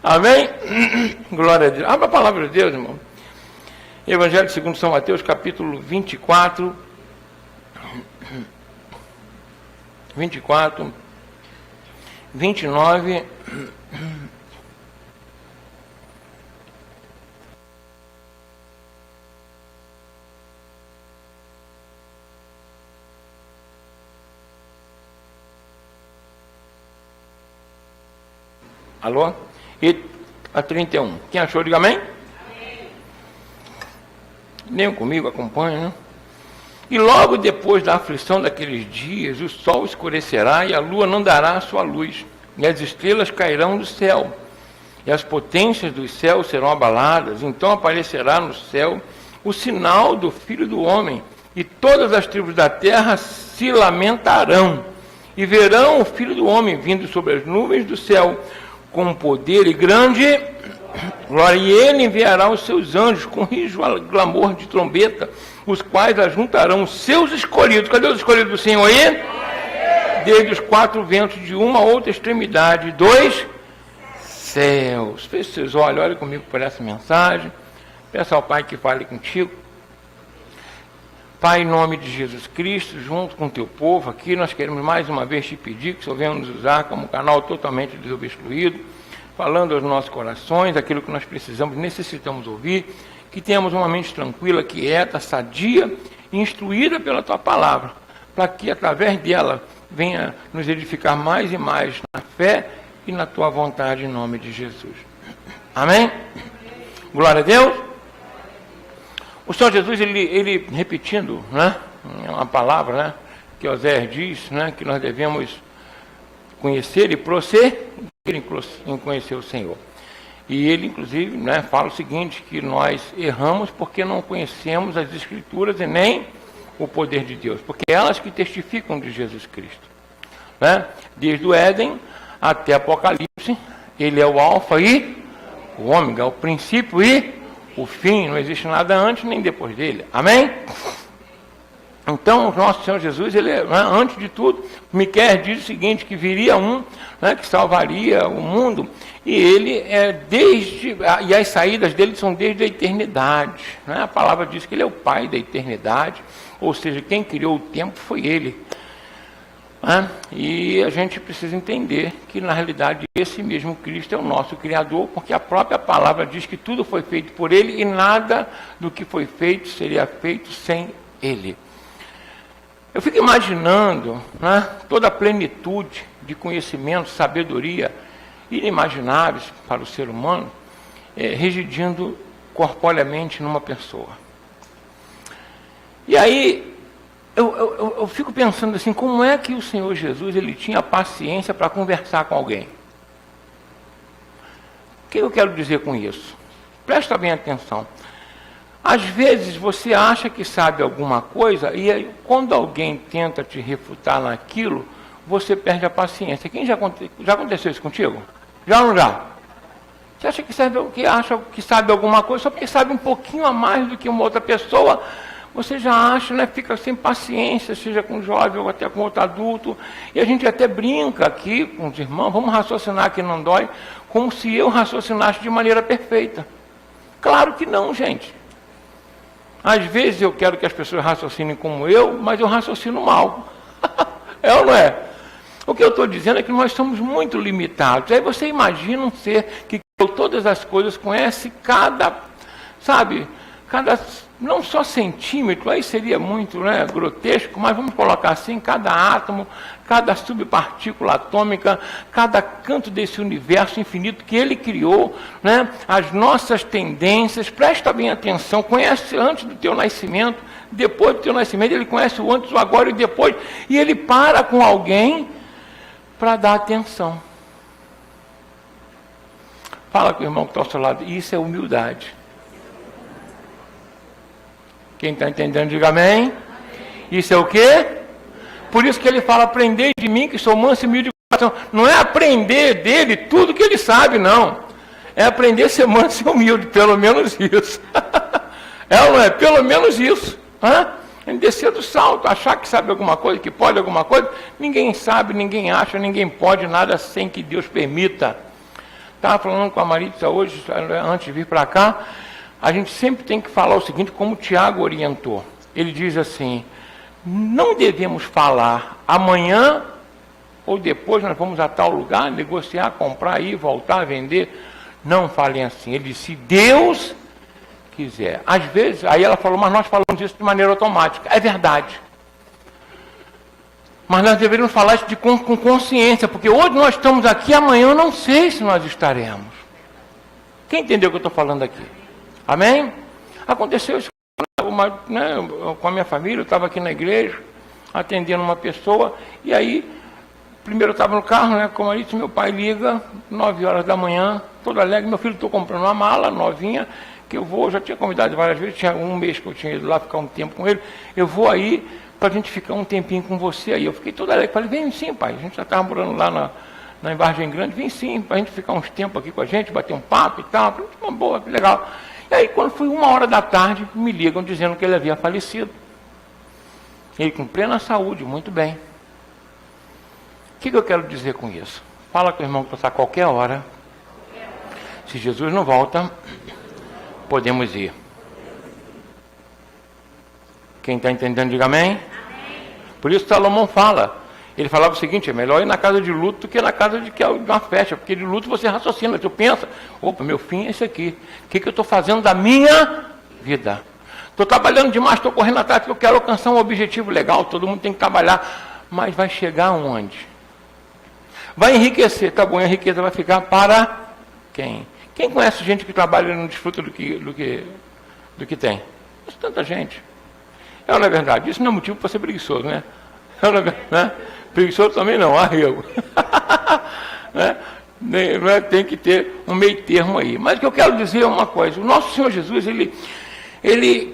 Amém? Glória a Deus. Abra a palavra de Deus, irmão. Evangelho segundo São Mateus, capítulo 24. 24, 29. Alô? E a 31. Quem achou, diga amém? Amém. Leiam comigo, acompanhem, né? E logo depois da aflição daqueles dias, o sol escurecerá e a lua não dará a sua luz, e as estrelas cairão do céu, e as potências dos céus serão abaladas. Então aparecerá no céu o sinal do Filho do Homem, e todas as tribos da terra se lamentarão, e verão o Filho do Homem vindo sobre as nuvens do céu, com poder e grande glória, e ele enviará os seus anjos com rijo clamor de trombeta, os quais ajuntarão os seus escolhidos. Cadê os escolhidos do Senhor aí? Desde os quatro ventos de uma a outra extremidade dos céus. Feche seus olhos, olhe comigo por essa mensagem. Peça ao Pai que fale contigo. Pai, em nome de Jesus Cristo, junto com o teu povo aqui, nós queremos mais uma vez te pedir que o Senhor venha nos usar como canal totalmente desobstruído, falando aos nossos corações, aquilo que nós precisamos, necessitamos ouvir, que tenhamos uma mente tranquila, quieta, sadia e instruída pela tua palavra, para que através dela venha nos edificar mais e mais na fé e na tua vontade, em nome de Jesus. Amém? Glória a Deus. O Senhor Jesus, ele repetindo, né, uma palavra, né, que Oséias diz, né, que nós devemos conhecer e prosseguir em conhecer o Senhor. E ele, inclusive, né, fala o seguinte, que nós erramos porque não conhecemos as Escrituras e nem o poder de Deus, porque é elas que testificam de Jesus Cristo. Né? Desde o Éden até Apocalipse, ele é o alfa e o ômega, o princípio e o fim, não existe nada antes nem depois dele. Amém? Então, o nosso Senhor Jesus, ele, né, antes de tudo, Miqueias diz o seguinte, que viria um, né, que salvaria o mundo, e ele e as saídas dele são desde a eternidade. Né? A palavra diz que ele é o Pai da eternidade, ou seja, quem criou o tempo foi ele. Né? E a gente precisa entender que, na realidade, esse mesmo Cristo é o nosso Criador, porque a própria palavra diz que tudo foi feito por ele e nada do que foi feito seria feito sem ele. Eu fico imaginando, né, toda a plenitude de conhecimento, sabedoria inimagináveis para o ser humano, residindo corporeamente numa pessoa. E aí, eu fico pensando assim, como é que o Senhor Jesus, ele tinha paciência para conversar com alguém? O que eu quero dizer com isso? Presta bem atenção. Às vezes você acha que sabe alguma coisa e aí, quando alguém tenta te refutar naquilo, você perde a paciência. Já aconteceu isso contigo? Já ou não já? Você acha que sabe alguma coisa só porque sabe um pouquinho a mais do que uma outra pessoa? Você já acha, né, fica sem paciência, seja com um jovem ou até com outro adulto. E a gente até brinca aqui com os irmãos, vamos raciocinar que não dói, como se eu raciocinasse de maneira perfeita. Claro que não, gente. Às vezes eu quero que as pessoas raciocinem como eu, mas eu raciocino mal. É ou não é? O que eu estou dizendo é que nós somos muito limitados. Aí você imagina um ser que todas as coisas, conhece cada, não só centímetro, aí seria muito, né, grotesco, mas vamos colocar assim, cada átomo, cada subpartícula atômica, cada canto desse universo infinito que ele criou, né, as nossas tendências, presta bem atenção, conhece antes do teu nascimento, depois do teu nascimento, ele conhece o antes, o agora e o depois, e ele para com alguém para dar atenção. Fala com o irmão que está ao seu lado, isso é humildade. Quem está entendendo, diga amém. Amém. Isso é o quê? Por isso que ele fala, aprendei de mim, que sou manso e humilde de coração. Não é aprender dele tudo que ele sabe, não. É aprender a ser manso e humilde, pelo menos isso. É ou não é? Pelo menos isso. Descer do salto, achar que sabe alguma coisa, que pode alguma coisa. Ninguém sabe, ninguém acha, ninguém pode nada sem que Deus permita. Estava falando com a Maritza hoje, antes de vir para cá, a gente sempre tem que falar o seguinte, como o Tiago orientou. Ele diz assim, não devemos falar amanhã ou depois nós vamos a tal lugar, negociar, comprar, ir, voltar, vender. Não falem assim. Ele disse, se Deus quiser. Às vezes, aí ela falou, mas nós falamos isso de maneira automática. É verdade. Mas nós deveríamos falar isso com consciência, porque hoje nós estamos aqui, amanhã eu não sei se nós estaremos. Quem entendeu o que eu estou falando aqui? Amém? Aconteceu isso com a minha família, eu estava aqui na igreja, atendendo uma pessoa, e aí, primeiro eu estava no carro, como eu disse, meu pai liga, 9 horas da manhã, todo alegre, meu filho, estou comprando uma mala novinha, que eu vou, já tinha convidado várias vezes, tinha um mês que eu tinha ido lá ficar um tempo com ele, eu vou aí, para a gente ficar um tempinho com você aí. Eu fiquei todo alegre, falei, vem sim, pai, a gente já estava morando lá na Vargem Grande, vem sim, para a gente ficar uns tempos aqui com a gente, bater um papo e tal, falei, uma boa, que legal. E aí, quando foi 1h da tarde, me ligam dizendo que ele havia falecido. Ele com plena saúde, muito bem. O que eu quero dizer com isso? Fala com o irmão que passar qualquer hora. Se Jesus não volta, podemos ir. Quem está entendendo, diga amém. Amém. Por isso Salomão fala. Ele falava o seguinte, é melhor ir na casa de luto do que na casa de uma festa, porque de luto você raciocina, você pensa, opa, meu fim é esse aqui. O que eu estou fazendo da minha vida? Estou trabalhando demais, estou correndo atrás, porque eu quero alcançar um objetivo legal, todo mundo tem que trabalhar, mas vai chegar aonde? Vai enriquecer, tá bom, a riqueza vai ficar para quem? Quem conhece gente que trabalha e não desfruta do que tem? Isso, tanta gente. É ou não é verdade? Isso não é motivo para ser preguiçoso, né? Né? Preguiçoso também não, arrego. Né? Tem que ter um meio termo aí. Mas o que eu quero dizer é uma coisa, o nosso Senhor Jesus,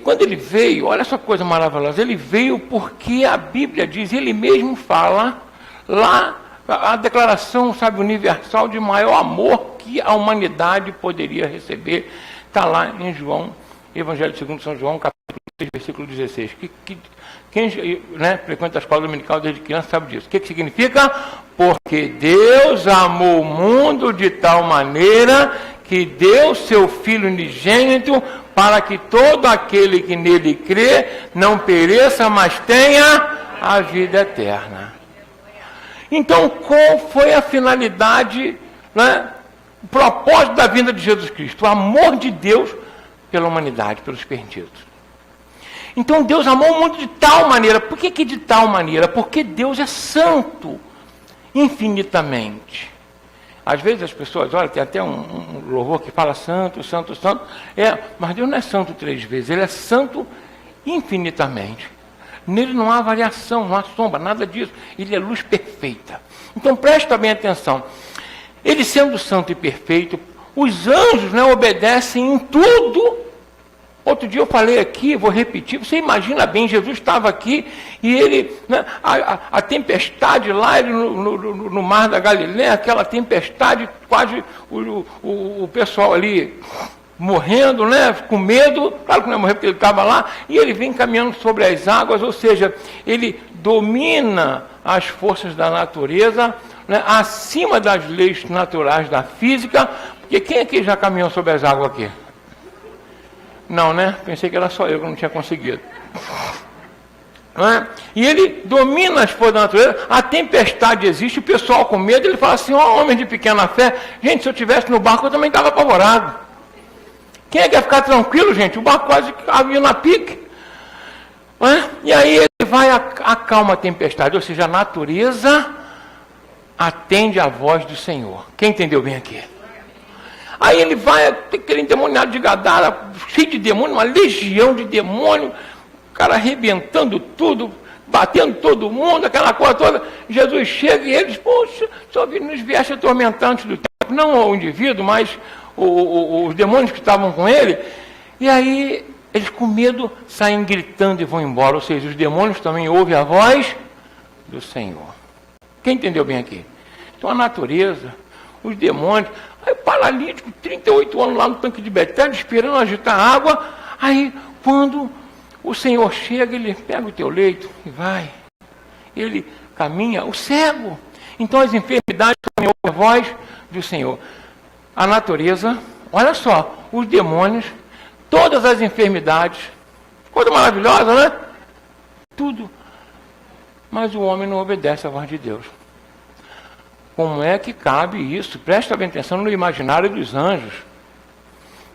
quando ele veio, olha essa coisa maravilhosa, ele veio porque a Bíblia diz, ele mesmo fala lá, a declaração, sabe, universal de maior amor que a humanidade poderia receber, está lá em João, Evangelho segundo São João, capítulo 3, versículo 16. Quem frequenta a escola dominical desde criança sabe disso. O que significa? Porque Deus amou o mundo de tal maneira que deu seu Filho unigênito para que todo aquele que nele crê não pereça, mas tenha a vida eterna. Então, qual foi a finalidade, o propósito da vinda de Jesus Cristo? O amor de Deus pela humanidade, pelos perdidos. Então Deus amou o mundo de tal maneira. Por que de tal maneira? Porque Deus é santo, infinitamente. Às vezes as pessoas, olha, tem até um louvor que fala santo, santo, santo. Mas Deus não é santo 3 vezes, ele é santo infinitamente. Nele não há variação, não há sombra, nada disso. Ele é luz perfeita. Então presta bem atenção. Ele sendo santo e perfeito, os anjos obedecem em tudo. Outro dia eu falei aqui, vou repetir, você imagina bem, Jesus estava aqui e ele, a tempestade lá no mar da Galileia, aquela tempestade, quase o pessoal ali morrendo, com medo, claro que não ia morrer porque ele estava lá, e ele vem caminhando sobre as águas, ou seja, ele domina as forças da natureza, acima das leis naturais da física, porque quem aqui já caminhou sobre as águas aqui? Não, né? Pensei que era só eu que não tinha conseguido. E ele domina as forças da natureza, a tempestade existe, o pessoal com medo, ele fala assim, homem de pequena fé, gente, se eu estivesse no barco eu também estava apavorado. Quem é que quer ficar tranquilo, gente? O barco quase havia na pique. E aí ele vai, acalma a tempestade, ou seja, a natureza atende à voz do Senhor. Quem entendeu bem aqui? Aí ele vai, tem aquele endemoniado de Gadara, cheio de demônio, uma legião de demônio, o cara arrebentando tudo, batendo todo mundo, aquela coisa toda. Jesus chega e ele diz, poxa, só nos vieste atormentantes do tempo, não o indivíduo, mas os demônios que estavam com ele. E aí eles com medo saem gritando e vão embora, ou seja, os demônios também ouvem a voz do Senhor. Quem entendeu bem aqui? Então a natureza, os demônios. Aí o paralítico, 38 anos lá no tanque de Betesda, esperando agitar água. Aí, quando o Senhor chega, ele pega o teu leito e vai. Ele caminha, o cego. Então as enfermidades também ouvem a voz do Senhor. a natureza, olha só, os demônios, todas as enfermidades, coisa maravilhosa, né? Tudo. Mas o homem não obedece à voz de Deus. Como é que cabe isso? Presta bem atenção no imaginário dos anjos,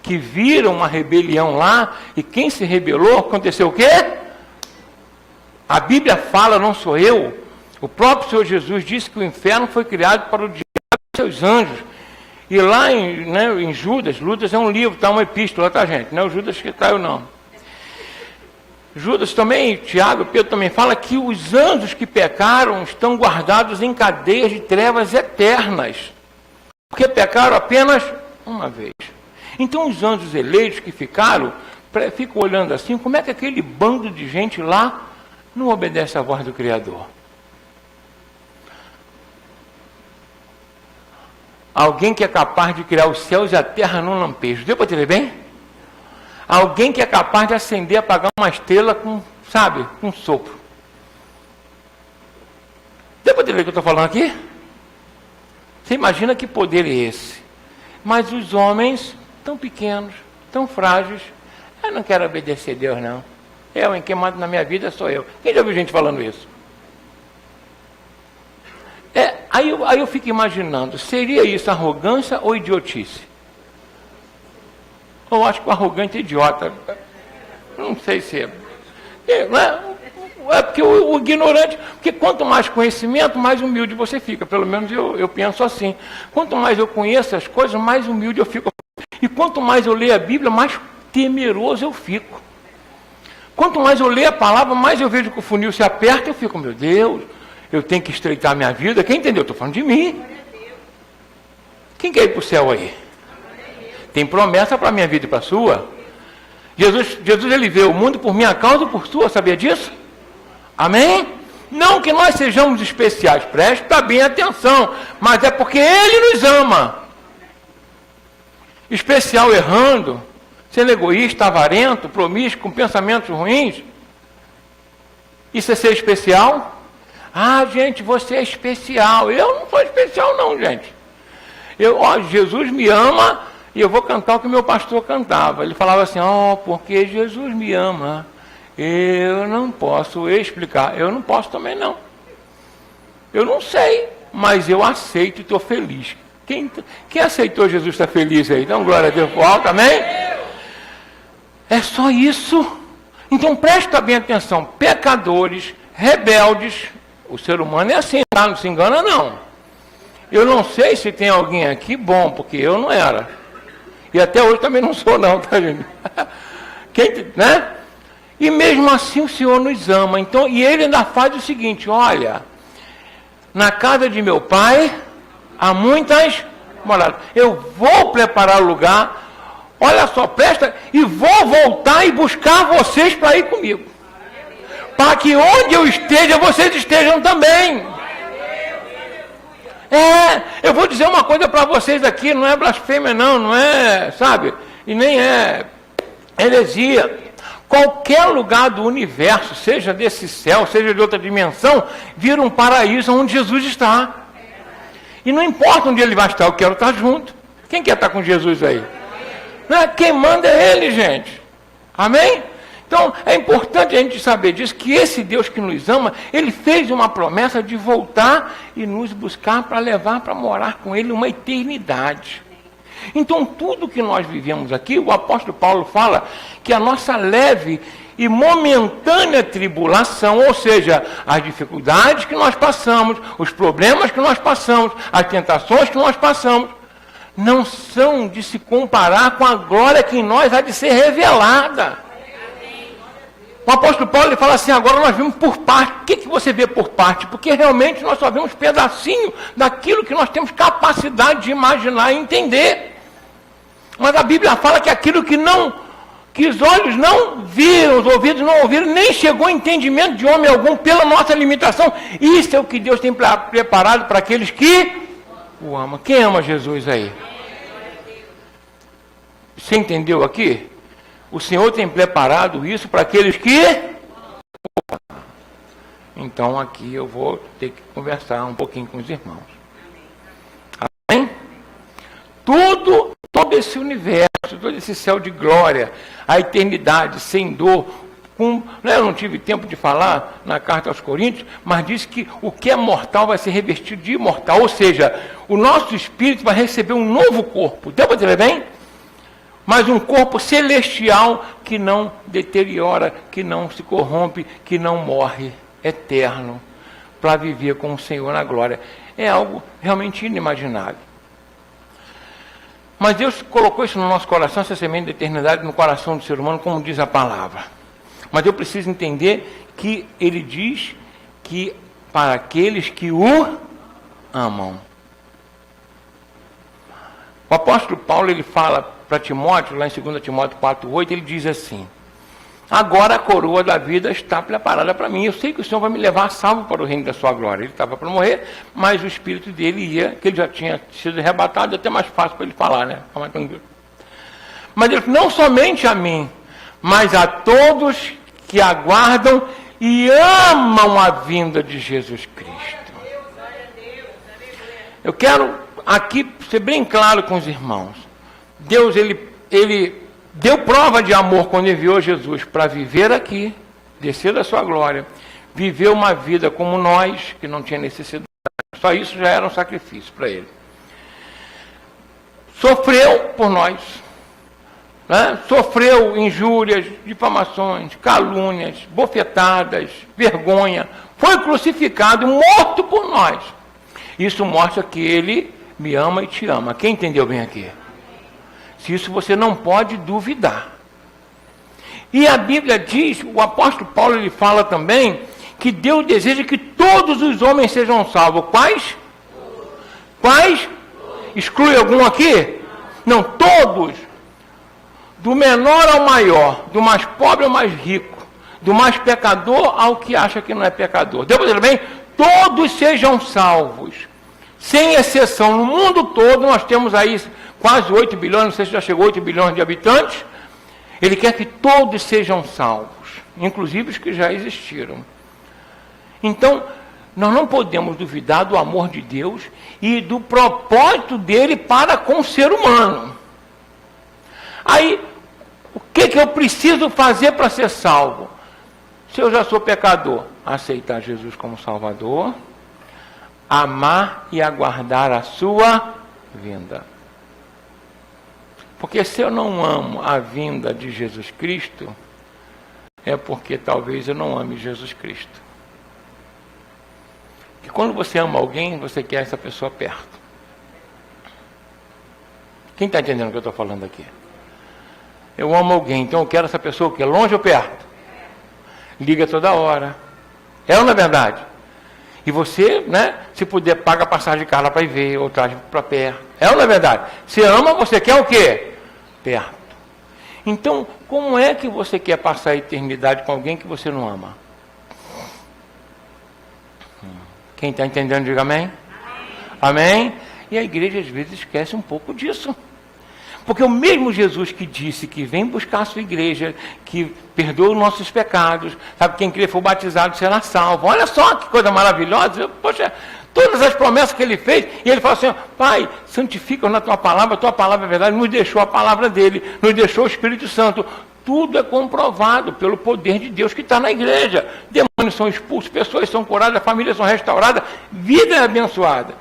que viram uma rebelião lá, e quem se rebelou, aconteceu o quê? A Bíblia fala, não sou eu, o próprio Senhor Jesus disse que o inferno foi criado para o diabo e seus anjos. E lá em Judas é um livro, está uma epístola, tá, gente? Não é o Judas que traiu, não. Judas também, Tiago, Pedro também fala que os anjos que pecaram estão guardados em cadeias de trevas eternas, porque pecaram apenas uma vez. Então os anjos eleitos que ficam olhando assim, como é que aquele bando de gente lá não obedece à voz do Criador? Alguém que é capaz de criar os céus e a terra num lampejo, deu para entender bem? Alguém que é capaz de acender e apagar uma estrela com, sabe, com um sopro. Deu para entender o que eu estou falando aqui? Você imagina que poder é esse? Mas os homens, tão pequenos, tão frágeis, eu não quero obedecer a Deus, não. Quem manda na minha vida sou eu. Quem já ouviu gente falando isso? Aí eu fico imaginando, seria isso arrogância ou idiotice? Eu acho que o arrogante é idiota. Não sei se é porque o ignorante, porque quanto mais conhecimento, mais humilde você fica. Pelo menos eu penso assim. Quanto mais eu conheço as coisas, mais humilde eu fico. E quanto mais eu leio a Bíblia, mais temeroso eu fico. Quanto mais eu leio a palavra, mais eu vejo que o funil se aperta, eu fico, meu Deus, eu tenho que estreitar a minha vida. Quem entendeu? Estou falando de mim. Quem quer ir para o céu aí? Tem promessa para a minha vida e para a sua. Jesus ele veio ao mundo por minha causa e por sua, sabia disso? Amém? Não que nós sejamos especiais, presta bem atenção, mas é porque Ele nos ama. Especial errando, sendo egoísta, avarento, promíscuo, com pensamentos ruins. Isso é ser especial? Ah, gente, você é especial. Eu não sou especial não, gente. Jesus me ama. E eu vou cantar o que meu pastor cantava. Ele falava assim, porque Jesus me ama, eu não posso explicar. Eu não posso também não. Eu não sei, mas eu aceito e estou feliz. Quem aceitou Jesus está feliz aí? Então, glória a Deus por alto, amém? É só isso. Então, presta bem atenção. Pecadores, rebeldes, o ser humano é assim, tá? Não se engana não. Eu não sei se tem alguém aqui bom, porque eu não era. E até hoje também não sou não, tá, gente? Né? E mesmo assim o Senhor nos ama. Então, e Ele ainda faz o seguinte, olha, na casa de meu Pai há muitas moradas. Eu vou preparar o lugar, olha só, presta, e vou voltar e buscar vocês para ir comigo. Para que onde eu esteja, vocês estejam também. Eu vou dizer uma coisa para vocês aqui, não é blasfêmia não é, sabe? E nem é heresia. Qualquer lugar do universo, seja desse céu, seja de outra dimensão, vira um paraíso onde Jesus está. E não importa onde Ele vai estar, eu quero estar junto. Quem quer estar com Jesus aí? Quem manda é Ele, gente. Amém? Então, é importante a gente saber disso, que esse Deus que nos ama, Ele fez uma promessa de voltar e nos buscar para levar para morar com Ele uma eternidade. Então, tudo que nós vivemos aqui, o apóstolo Paulo fala que a nossa leve e momentânea tribulação, ou seja, as dificuldades que nós passamos, os problemas que nós passamos, as tentações que nós passamos, não são de se comparar com a glória que em nós há de ser revelada. O apóstolo Paulo ele fala assim, agora nós vimos por parte. O que você vê por parte? Porque realmente nós só vemos pedacinho daquilo que nós temos capacidade de imaginar e entender. Mas a Bíblia fala que aquilo que os olhos não viram, os ouvidos não ouviram, nem chegou a entendimento de homem algum pela nossa limitação. Isso é o que Deus tem preparado para aqueles que o amam. Quem ama Jesus aí? Você entendeu aqui? O Senhor tem preparado isso para aqueles que... Então aqui eu vou ter que conversar um pouquinho com os irmãos. Amém? Tudo todo esse universo, todo esse céu de glória, a eternidade, sem dor, eu não tive tempo de falar na carta aos Coríntios, mas diz que o que é mortal vai ser revestido de imortal, ou seja, o nosso espírito vai receber um novo corpo, deu para entender bem? Mas um corpo celestial que não deteriora, que não se corrompe, que não morre, eterno, para viver com o Senhor na glória. É algo realmente inimaginável. Mas Deus colocou isso no nosso coração, essa semente da eternidade no coração do ser humano, como diz a palavra. Mas eu preciso entender que ele diz que para aqueles que o amam. O apóstolo Paulo, ele fala para Timóteo, lá em 2 Timóteo 4,8, ele diz assim: agora a coroa da vida está preparada para mim. Eu sei que o Senhor vai me levar salvo para o reino da sua glória. Ele estava para morrer, mas o espírito dele ia, que ele já tinha sido arrebatado, é até mais fácil para ele falar, né? Mas ele, não somente a mim, mas a todos que aguardam e amam a vinda de Jesus Cristo. Eu quero aqui ser bem claro com os irmãos. Deus, ele deu prova de amor quando enviou Jesus para viver aqui, descer da sua glória, viver uma vida como nós, que não tinha necessidade. Só isso já era um sacrifício para ele. Sofreu por nós. Sofreu injúrias, difamações, calúnias, bofetadas, vergonha. Foi crucificado, morto por nós. Isso mostra que ele me ama e te ama. Quem entendeu bem aqui? Se isso você não pode duvidar. E a Bíblia diz, o apóstolo Paulo ele fala também, que Deus deseja que todos os homens sejam salvos. Quais? Quais? Exclui algum aqui? Não, todos. Do menor ao maior, do mais pobre ao mais rico, do mais pecador ao que acha que não é pecador. Deu para dizer bem? Todos sejam salvos. Sem exceção, no mundo todo nós temos aí quase 8 bilhões, não sei se já chegou a 8 bilhões de habitantes. Ele quer que todos sejam salvos, inclusive os que já existiram. Então, nós não podemos duvidar do amor de Deus e do propósito dele para com o ser humano. Aí, o que eu preciso fazer para ser salvo? Se eu já sou pecador, aceitar Jesus como Salvador, amar e aguardar a sua vinda. Porque se eu não amo a vinda de Jesus Cristo, é porque talvez eu não ame Jesus Cristo. Porque quando você ama alguém, você quer essa pessoa perto. Quem está entendendo o que eu estou falando aqui? Eu amo alguém, então eu quero essa pessoa que é longe ou perto? Liga toda hora. É ou não é verdade? E você, se puder, paga a passagem de carro para ir ver, ou traz para perto. É ou não é verdade? Você ama, você quer o quê? Perto. Então, como é que você quer passar a eternidade com alguém que você não ama? Quem está entendendo, diga amém. Amém? E a igreja às vezes esquece um pouco disso. Porque o mesmo Jesus que disse que vem buscar a sua igreja, que perdoa os nossos pecados, sabe, quem crer for batizado será salvo. Olha só que coisa maravilhosa. Poxa, todas as promessas que ele fez, e ele fala assim: Pai, santifica-os na tua palavra é verdade. Nos deixou a palavra dele, nos deixou o Espírito Santo. Tudo é comprovado pelo poder de Deus que está na igreja. Demônios são expulsos, pessoas são curadas, famílias são restauradas, vida é abençoada.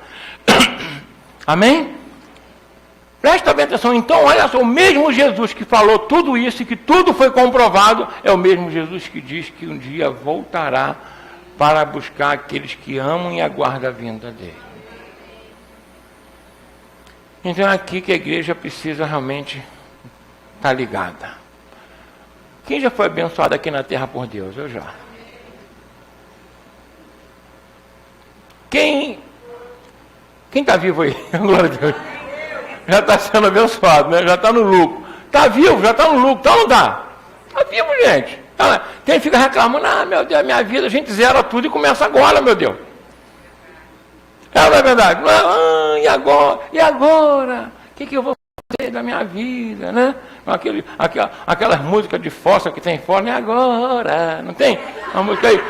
Amém? Presta bem atenção, então, olha só, o mesmo Jesus que falou tudo isso e que tudo foi comprovado, é o mesmo Jesus que diz que um dia voltará para buscar aqueles que amam e aguardam a vinda dele. Então é aqui que a igreja precisa realmente estar ligada. Quem já foi abençoado aqui na terra por Deus? Eu já. Quem está vivo aí? Glória a Deus. Já está sendo abençoado, já está no lucro. Está vivo, já está no lucro, está ou não está? Está vivo, gente. Quem fica reclamando, meu Deus, minha vida, a gente zera tudo e começa agora, meu Deus. Não é verdade? E agora? E agora? O que eu vou fazer da minha vida, né? Aquelas músicas de fossa que tem fora, e agora? Não tem? Uma música aí,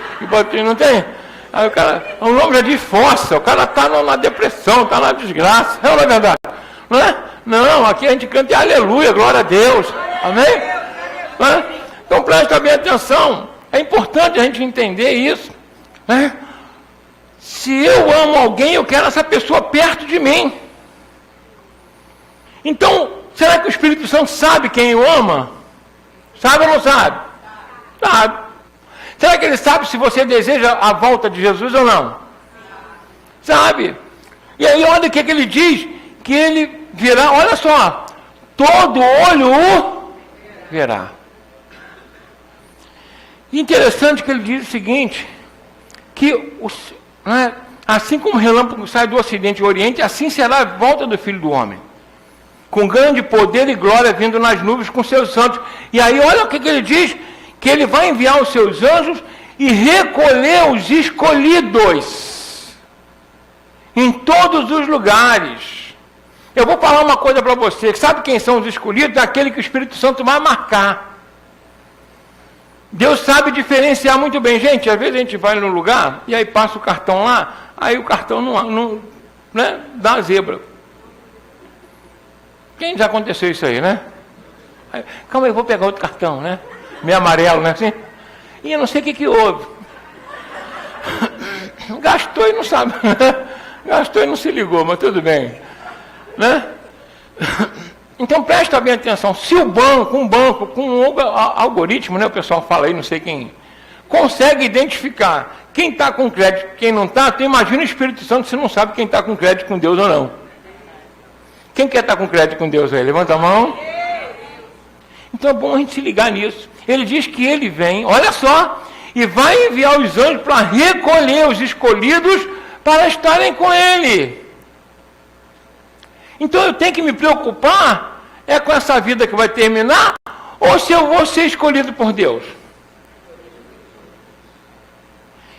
que não tem? Aí o cara, o nome já diz fossa, o cara está na depressão, está na desgraça, não é verdade? Não é? Não, aqui a gente canta aleluia, glória a Deus. Amém? Não é? Então presta bem atenção. É importante a gente entender isso. Né? Se eu amo alguém, eu quero essa pessoa perto de mim. Então, será que o Espírito Santo sabe quem o ama? Sabe ou não sabe? Sabe. Será que ele sabe se você deseja a volta de Jesus ou não? Sabe. E aí olha o que ele diz, que ele virá, olha só, todo olho o verá. Interessante que ele diz o seguinte, que né, assim como o relâmpago sai do ocidente e oriente, assim será a volta do Filho do Homem. Com grande poder e glória vindo nas nuvens com seus santos. E aí olha o que ele diz, que ele vai enviar os seus anjos e recolher os escolhidos em todos os lugares. Eu vou falar uma coisa para você, sabe quem são os escolhidos? Aquele que o Espírito Santo vai marcar. Deus sabe diferenciar muito bem. Gente, às vezes a gente vai no lugar e aí passa o cartão lá, aí o cartão não né, dá a zebra. Quem já aconteceu isso aí, né? Aí, calma aí, eu vou pegar outro cartão, né? Meio amarelo, né? Assim. E eu não sei o que houve. Gastou e não sabe. Gastou e não se ligou, mas tudo bem. Né? Então presta bem atenção. Se o banco, com um algoritmo, né, o pessoal fala aí, não sei quem, consegue identificar quem está com crédito e quem não está, tu imagina o Espírito Santo, você não sabe quem está com crédito com Deus ou não. Quem quer estar com crédito com Deus aí? Levanta a mão. Então é bom a gente se ligar nisso. Ele diz que ele vem, olha só, e vai enviar os anjos para recolher os escolhidos para estarem com ele. Então eu tenho que me preocupar com essa vida que vai terminar, ou se eu vou ser escolhido por Deus.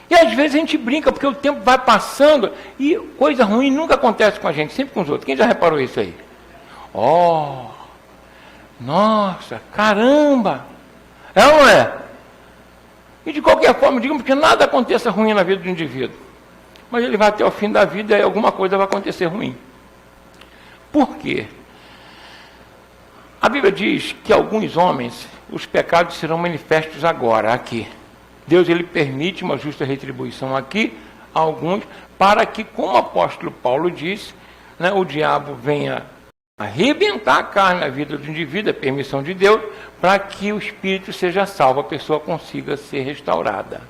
E às vezes a gente brinca, porque o tempo vai passando e coisa ruim nunca acontece com a gente, sempre com os outros. Quem já reparou isso aí? Nossa, caramba! É ou não é? E de qualquer forma, digamos que nada aconteça ruim na vida do indivíduo. Mas ele vai até o fim da vida e alguma coisa vai acontecer ruim. Por quê? A Bíblia diz que alguns homens, os pecados serão manifestos agora, aqui. Deus ele permite uma justa retribuição aqui, a alguns, para que, como o apóstolo Paulo disse, né, o diabo venha arrebentar a carne na vida do indivíduo, a permissão de Deus, para que o espírito seja salvo, a pessoa consiga ser restaurada.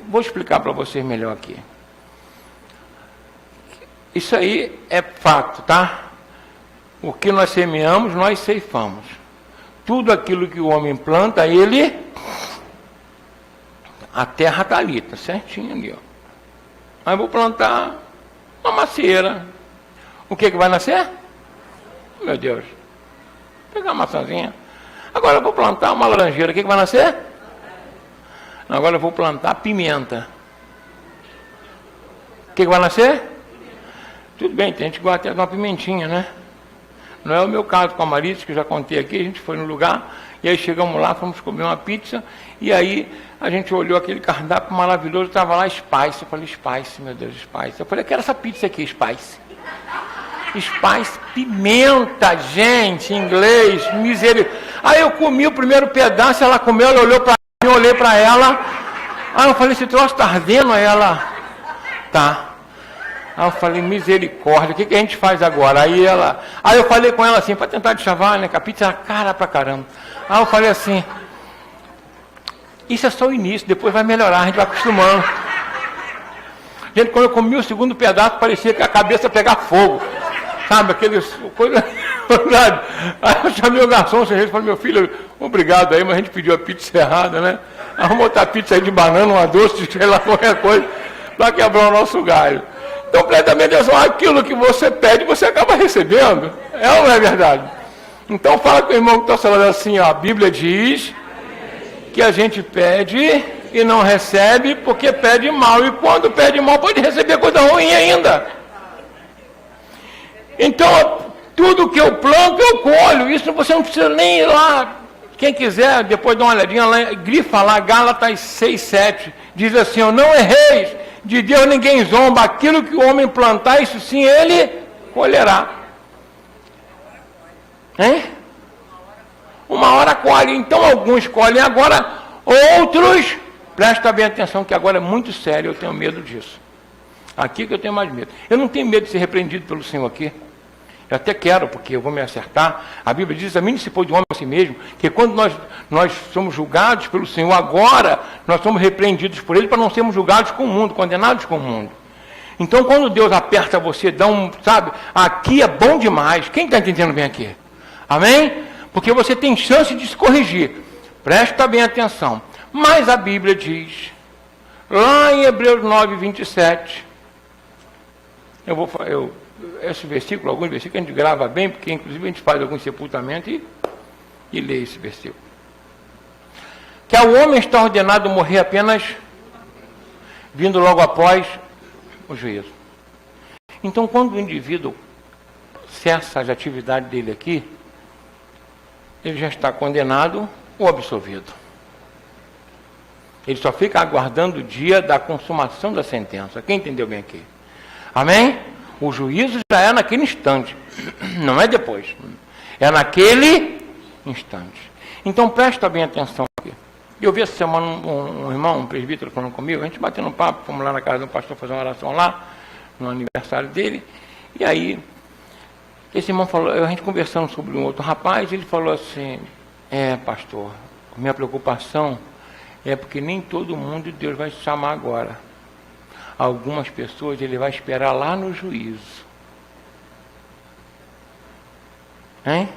Vou explicar para vocês melhor aqui. Isso aí é fato, tá? O que nós semeamos, nós ceifamos. Tudo aquilo que o homem planta, ele... A terra está ali, está certinho ali, ó. Aí vou plantar uma macieira. O que vai nascer? Meu Deus. Vou pegar uma maçãzinha. Agora eu vou plantar uma laranjeira. O que vai nascer? Agora eu vou plantar pimenta. O que vai nascer? Tudo bem, tem gente que gosta de uma pimentinha, né? Não é o meu caso com a Marisa, que eu já contei aqui. A gente foi no lugar, e aí chegamos lá, fomos comer uma pizza, e aí a gente olhou aquele cardápio maravilhoso, estava lá Spice. Eu falei, Spice, meu Deus, Spice. Eu falei, eu quero essa pizza aqui, Spice. Spice, pimenta, gente, em inglês, misericórdia. Aí eu comi o primeiro pedaço, ela comeu, ela olhou para mim, eu olhei para ela. Aí eu falei, esse troço está ardendo? Aí ela, tá. Aí eu falei, misericórdia, o que a gente faz agora? Aí eu falei com ela assim, para tentar deschavar, né, que a pizza era cara pra caramba. Aí eu falei assim, isso é só o início, depois vai melhorar, a gente vai acostumando. Gente, quando eu comi o segundo pedaço, parecia que a cabeça ia pegar fogo. Sabe, aqueles coisa. Aí eu chamei o garçom, e falei, meu filho, obrigado aí, mas a gente pediu a pizza errada, né? Vamos botar a pizza aí de banana, uma doce, sei lá, qualquer coisa, para quebrar o nosso galho. Então, presta atenção, aquilo que você pede, você acaba recebendo. É ou não é verdade? Então, fala com o irmão que está falando assim, ó, a Bíblia diz que a gente pede e não recebe porque pede mal. E quando pede mal, pode receber coisa ruim ainda. Então, tudo que eu planto, eu colho. Isso você não precisa nem ir lá. Quem quiser, depois dá uma olhadinha lá, grifa lá, Gálatas 6:7. Diz assim, ó, não erreis, De Deus ninguém zomba. Aquilo que o homem plantar, isso sim ele colherá. Hein? Uma hora colhe. Então alguns colhem agora, outros, presta bem atenção que agora é muito sério, eu tenho medo disso. Aqui que eu tenho mais medo. Eu não tenho medo de ser repreendido pelo Senhor aqui. Eu até quero, porque eu vou me acertar. A Bíblia diz, examine-se pois do homem a si mesmo, que quando nós somos julgados pelo Senhor, agora nós somos repreendidos por Ele para não sermos julgados com o mundo, condenados com o mundo. Então quando Deus aperta você, dá sabe, aqui é bom demais. Quem está entendendo bem aqui? Amém? Porque você tem chance de se corrigir. Presta bem atenção. Mas a Bíblia diz, lá em Hebreus 9, 27, esse versículo, alguns versículos a gente grava bem, porque inclusive a gente faz alguns sepultamentos e lê esse versículo. Que ao homem está ordenado morrer apenas vindo logo após o juízo. Então, quando o indivíduo cessa as atividades dele aqui, ele já está condenado ou absolvido. Ele só fica aguardando o dia da consumação da sentença. Quem entendeu bem aqui? Amém? O juízo já é naquele instante, não é depois. É naquele instante. Então presta bem atenção aqui. Eu vi essa semana um irmão, um presbítero falando comigo, a gente batendo um papo, fomos lá na casa do pastor fazer uma oração lá, no aniversário dele, e aí esse irmão falou, a gente conversando sobre um outro rapaz, ele falou assim, pastor, minha preocupação é porque nem todo mundo Deus vai chamar agora. Algumas pessoas ele vai esperar lá no juízo. Hein?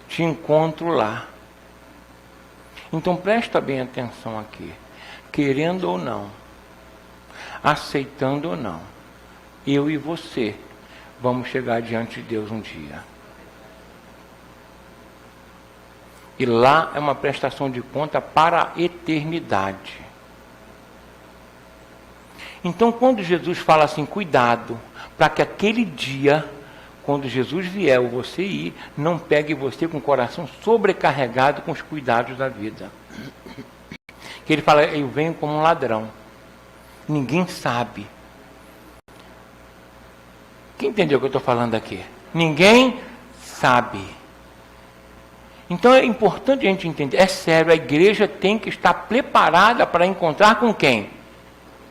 Te encontro lá. Então presta bem atenção aqui. Querendo ou não, aceitando ou não, eu e você vamos chegar diante de Deus um dia. E lá é uma prestação de conta para a eternidade. Então, quando Jesus fala assim, cuidado, para que aquele dia, quando Jesus vier ou você ir, não pegue você com o coração sobrecarregado com os cuidados da vida. Que ele fala, eu venho como um ladrão. Ninguém sabe. Quem entendeu o que eu estou falando aqui? Ninguém sabe. Então é importante a gente entender, é sério, a igreja tem que estar preparada para encontrar com quem?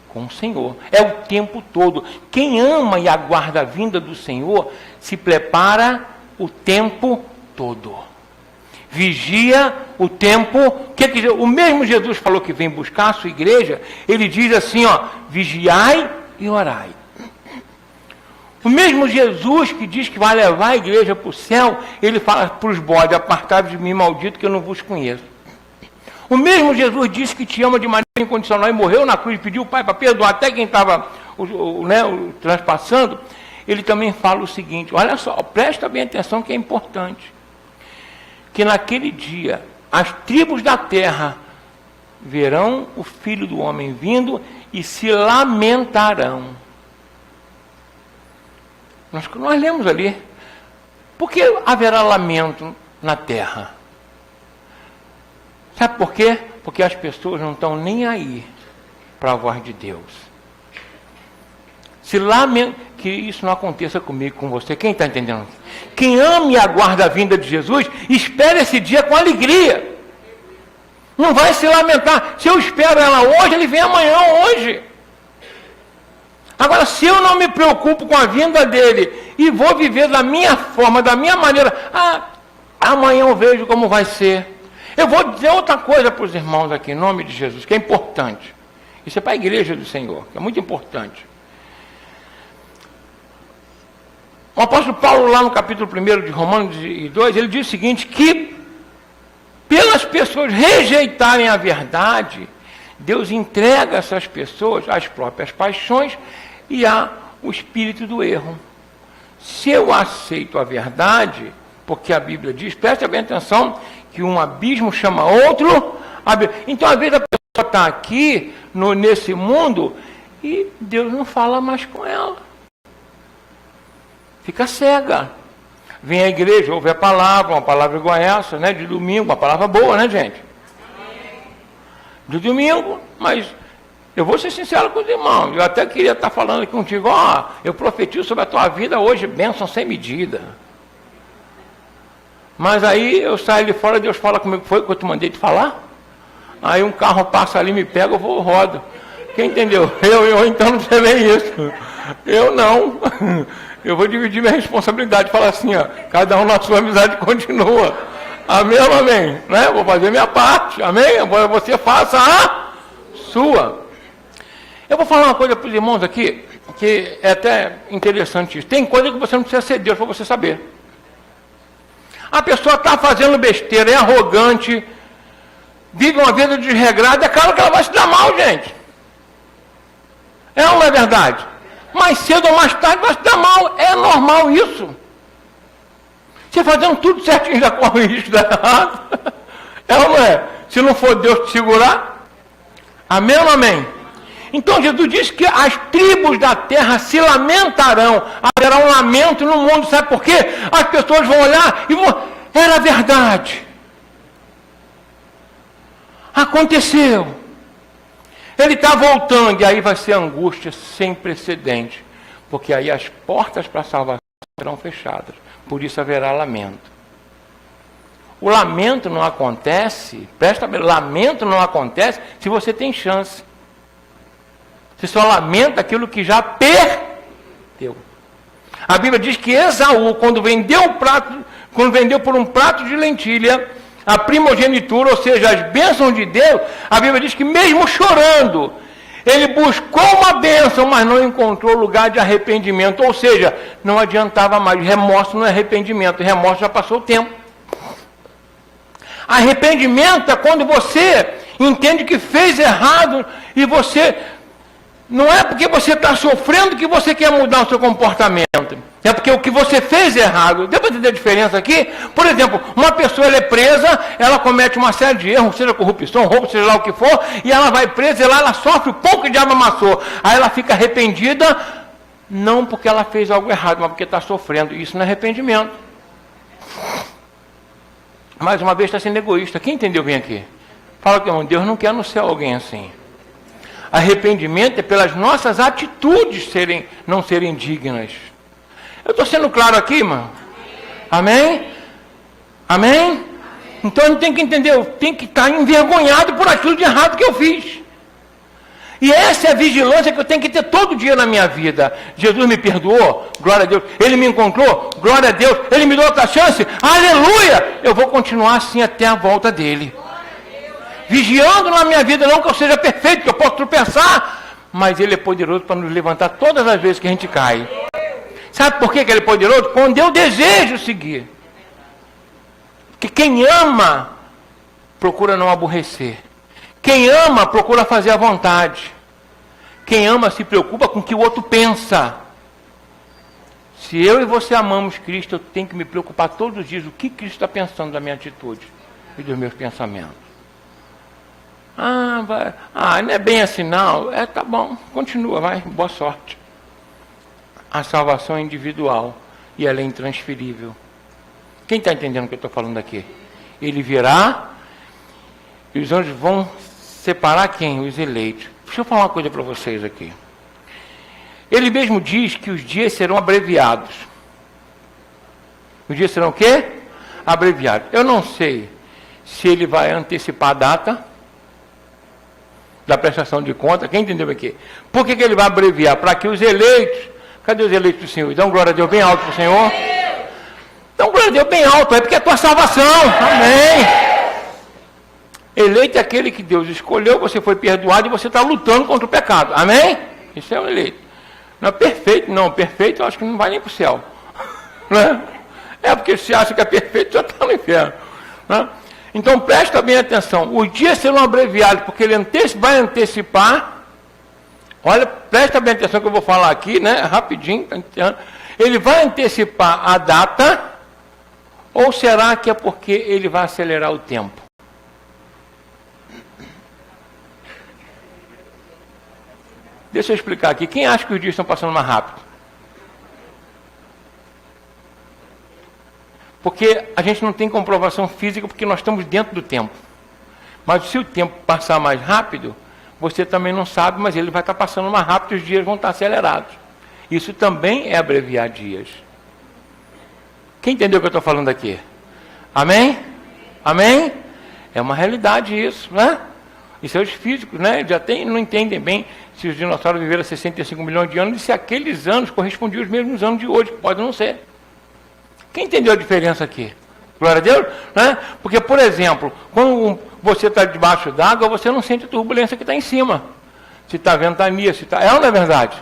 Com o Senhor. É o tempo todo. Quem ama e aguarda a vinda do Senhor, se prepara o tempo todo. Vigia o tempo. O mesmo Jesus falou que vem buscar a sua igreja, ele diz assim, vigiai e orai. O mesmo Jesus que diz que vai levar a igreja para o céu, ele fala para os bodes, apartai-vos de mim, maldito, que eu não vos conheço. O mesmo Jesus disse que te ama de maneira incondicional e morreu na cruz, pediu o Pai para perdoar até quem estava transpassando. Ele também fala o seguinte, olha só, presta bem atenção que é importante. Que naquele dia, as tribos da terra verão o Filho do Homem vindo e se lamentarão. Nós lemos ali. Por que haverá lamento na terra? Sabe por quê? Porque as pessoas não estão nem aí para a voz de Deus. Se lamenta, que isso não aconteça comigo, com você. Quem está entendendo? Quem ama e aguarda a vinda de Jesus, espera esse dia com alegria. Não vai se lamentar. Se eu espero ela hoje, ele vem amanhã hoje. Agora, se eu não me preocupo com a vinda dele e vou viver da minha forma, da minha maneira, amanhã eu vejo como vai ser. Eu vou dizer outra coisa para os irmãos aqui, em nome de Jesus, que é importante. Isso é para a igreja do Senhor, que é muito importante. O apóstolo Paulo, lá no capítulo 1 de Romanos 2, ele diz o seguinte, que pelas pessoas rejeitarem a verdade, Deus entrega essas pessoas às próprias paixões e ao espírito do erro. Se eu aceito a verdade, porque a Bíblia diz, preste bem atenção, que um abismo chama outro abismo. Então, às vezes, a pessoa está aqui, nesse mundo, e Deus não fala mais com ela. Fica cega. Vem à igreja, ouve a palavra, uma palavra igual essa, né, de domingo, uma palavra boa, né, gente? do domingo, mas eu vou ser sincero com os irmãos, eu até queria estar falando aqui contigo, eu profetizo sobre a tua vida hoje, bênção sem medida. Mas aí eu saio de fora, Deus fala comigo, foi o que eu te mandei te falar? Aí um carro passa ali, me pega, eu vou, rodo. Quem entendeu? Eu então não sei nem isso. Eu não. Eu vou dividir minha responsabilidade, falar assim, cada um na sua amizade continua. Amém ou amém? Né? Vou fazer minha parte, amém? Você faça a sua. Eu vou falar uma coisa para os irmãos aqui, que é até interessante isso. Tem coisa que você não precisa ser Deus para você saber. A pessoa está fazendo besteira, é arrogante, vive uma vida desregrada, é claro que ela vai se dar mal, gente. É ou não é verdade? Mais cedo ou mais tarde vai se dar mal, é normal isso. Você fazendo tudo certinho já corre o risco de dar errado. É ou não é? Se não for Deus te segurar. Amém ou não amém? Então Jesus disse que as tribos da terra se lamentarão. Haverá um lamento no mundo, sabe por quê? As pessoas vão olhar e vão... Era verdade. Aconteceu. Ele está voltando e aí vai ser angústia sem precedente. Porque aí as portas para a salvação serão fechadas. Por isso haverá lamento. O lamento não acontece, presta bem, lamento não acontece se você tem chance. Você só lamenta aquilo que já perdeu. A Bíblia diz que Esaú, quando vendeu por um prato de lentilha, a primogenitura, ou seja, as bênçãos de Deus, a Bíblia diz que mesmo chorando, ele buscou uma bênção, mas não encontrou lugar de arrependimento. Ou seja, não adiantava mais. Remorso não é arrependimento, remorso já passou o tempo. Arrependimento é quando você entende que fez errado e você... Não é porque você está sofrendo que você quer mudar o seu comportamento. É porque o que você fez é errado. Deu para entender a diferença aqui? Por exemplo, uma pessoa ela é presa, ela comete uma série de erros, seja corrupção, roubo, seja lá o que for, e ela vai presa e lá ela sofre o pão que o diabo amassou. Aí ela fica arrependida, não porque ela fez algo errado, mas porque está sofrendo. Isso não é arrependimento. Mais uma vez está sendo egoísta. Quem entendeu bem aqui? Fala que Deus não quer no céu alguém assim. Arrependimento é pelas nossas atitudes não serem dignas. Eu estou sendo claro aqui, irmão? Amém? Amém? Então eu tenho que entender, eu tenho que estar envergonhado por aquilo de errado que eu fiz. E essa é a vigilância que eu tenho que ter todo dia na minha vida. Jesus me perdoou, glória a Deus. Ele me encontrou, glória a Deus. Ele me deu outra chance, aleluia. Eu vou continuar assim até a volta dele. Vigiando na minha vida, não que eu seja perfeito, que eu possa tropeçar, mas Ele é poderoso para nos levantar todas as vezes que a gente cai. Sabe por que Ele é poderoso? Quando eu desejo seguir. Porque quem ama, procura não aborrecer. Quem ama, procura fazer a vontade. Quem ama, se preocupa com o que o outro pensa. Se eu e você amamos Cristo, eu tenho que me preocupar todos os dias o que Cristo está pensando da minha atitude e dos meus pensamentos. Não é bem assim não. Tá bom, continua, vai, boa sorte. A salvação é individual e ela é intransferível. Quem está entendendo o que eu estou falando aqui? Ele virá e os anjos vão separar quem? Os eleitos. Deixa eu falar uma coisa para vocês aqui. Ele mesmo diz que os dias serão abreviados. Os dias serão o quê? Abreviados. Eu não sei se ele vai antecipar a data da prestação de conta. Quem entendeu aqui? Por que ele vai abreviar? Para que os eleitos... Cadê os eleitos do Senhor? Dá glória a Deus bem alto para o Senhor. Dá glória a Deus bem alto, é porque é a tua salvação. Amém. Eleito é aquele que Deus escolheu, você foi perdoado e você está lutando contra o pecado. Amém? Isso é um eleito. Não é perfeito, não. Perfeito eu acho que não vai nem para o céu. Né? É porque se acha que é perfeito, já está no inferno. Né? Então presta bem atenção, os dias serão abreviados, porque ele vai antecipar, olha, presta bem atenção que eu vou falar aqui, né, rapidinho, ele vai antecipar a data, ou será que é porque ele vai acelerar o tempo? Deixa eu explicar aqui, quem acha que os dias estão passando mais rápido? Porque a gente não tem comprovação física porque nós estamos dentro do tempo. Mas se o tempo passar mais rápido, você também não sabe, mas ele vai estar passando mais rápido, os dias vão estar acelerados. Isso também é abreviar dias. Quem entendeu o que eu estou falando aqui? Amém? Amém? É uma realidade isso, né? Isso é os físicos, né? Já não entendem bem se os dinossauros viveram 65 milhões de anos e se aqueles anos correspondiam aos mesmos anos de hoje, pode não ser. Quem entendeu a diferença aqui? Glória a Deus, né? Porque, por exemplo, quando você está debaixo d'água, você não sente a turbulência que está em cima. Se está ventania, se está... É ou não é verdade?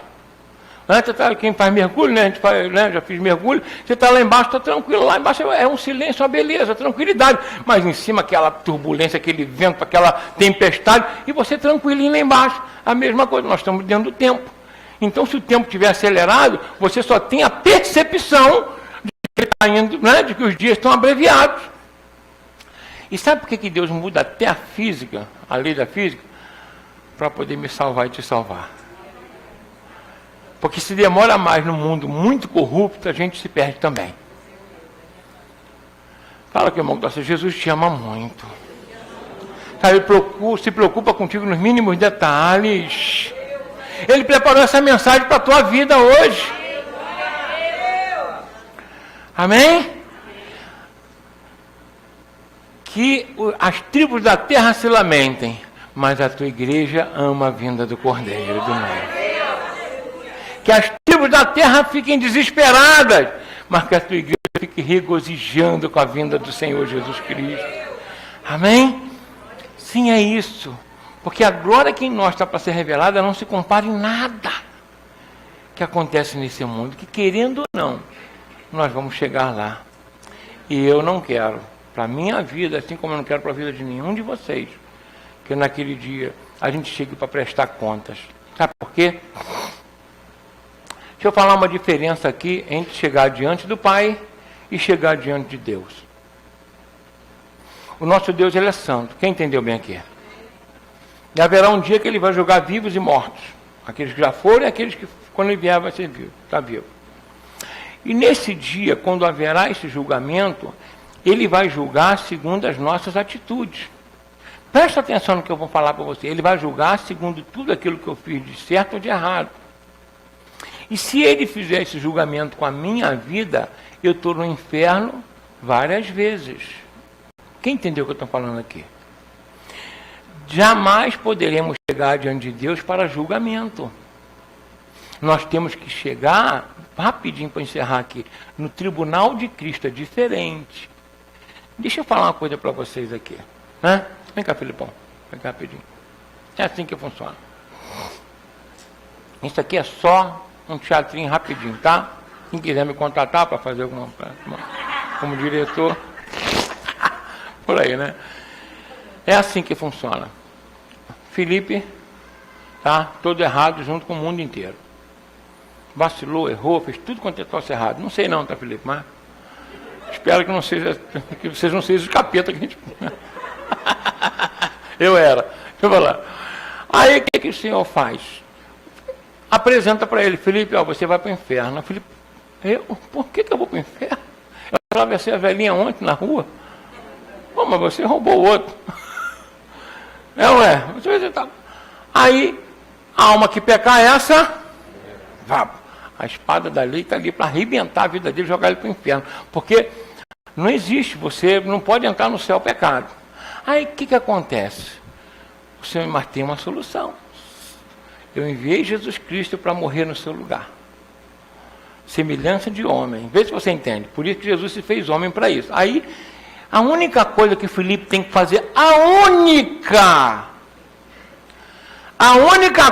Né? Quem faz mergulho, né? A gente faz, né? Já fiz mergulho, você está lá embaixo, está tranquilo. Lá embaixo é um silêncio, uma beleza, tranquilidade. Mas em cima aquela turbulência, aquele vento, aquela tempestade, e você tranquilinho lá embaixo. A mesma coisa, nós estamos dentro do tempo. Então, se o tempo estiver acelerado, você só tem a percepção de que está indo, né? De que os dias estão abreviados. E sabe por que Deus muda até a física, a lei da física? Para poder me salvar e te salvar. Porque se demora mais no mundo muito corrupto, a gente se perde também. Fala que, irmão, Jesus te ama muito. Ele se preocupa contigo nos mínimos detalhes. Ele preparou essa mensagem para a tua vida hoje. Amém? Que as tribos da terra se lamentem, mas a tua igreja ama a vinda do Cordeiro do Noivo. Que as tribos da terra fiquem desesperadas, mas que a tua igreja fique regozijando com a vinda do Senhor Jesus Cristo. Amém? Sim, é isso. Porque a glória que em nós está para ser revelada não se compara em nada que acontece nesse mundo, que querendo ou não, nós vamos chegar lá. E eu não quero, para a minha vida, assim como eu não quero para a vida de nenhum de vocês, que naquele dia a gente chegue para prestar contas. Sabe por quê? Deixa eu falar uma diferença aqui entre chegar diante do Pai e chegar diante de Deus. O nosso Deus, ele é santo. Quem entendeu bem aqui? E haverá um dia que ele vai julgar vivos e mortos. Aqueles que já foram e aqueles que, quando ele vier, vai ser vivo. Está vivo. E nesse dia, quando haverá esse julgamento, ele vai julgar segundo as nossas atitudes. Presta atenção no que eu vou falar para você. Ele vai julgar segundo tudo aquilo que eu fiz de certo ou de errado. E se ele fizer esse julgamento com a minha vida, eu estou no inferno várias vezes. Quem entendeu o que eu estou falando aqui? Jamais poderemos chegar diante de Deus para julgamento. Nós temos que chegar, rapidinho para encerrar aqui, no tribunal de Cristo, é diferente. Deixa eu falar uma coisa para vocês aqui. Né? Vem cá, Filipão. Vem cá rapidinho. É assim que funciona. Isso aqui é só um teatrinho rapidinho, tá? Quem quiser me contratar para fazer alguma como diretor, por aí, né? É assim que funciona. Felipe tá todo errado junto com o mundo inteiro. Vacilou, errou, fez tudo quanto é troço errado. Não sei não, tá, Felipe? Mas espero que não seja, que vocês não sejam os capeta que a gente... Eu era. Deixa eu falar. Aí o que o Senhor faz? Apresenta para ele, Felipe, ó, você vai para o inferno. Felipe, por que eu vou para o inferno? Eu atravessei a velhinha ontem na rua. Pô, mas você roubou o outro. Ué. Você tá... Aí, a alma que pecar essa, vá. A espada da lei está ali para arrebentar a vida dele e jogar ele para o inferno. Porque não existe, você não pode entrar no céu pecado. Aí, o que acontece? O Senhor, mas tem uma solução. Eu enviei Jesus Cristo para morrer no seu lugar. Semelhança de homem. Vê se você entende. Por isso que Jesus se fez homem para isso. Aí, a única coisa que Felipe tem que fazer, a única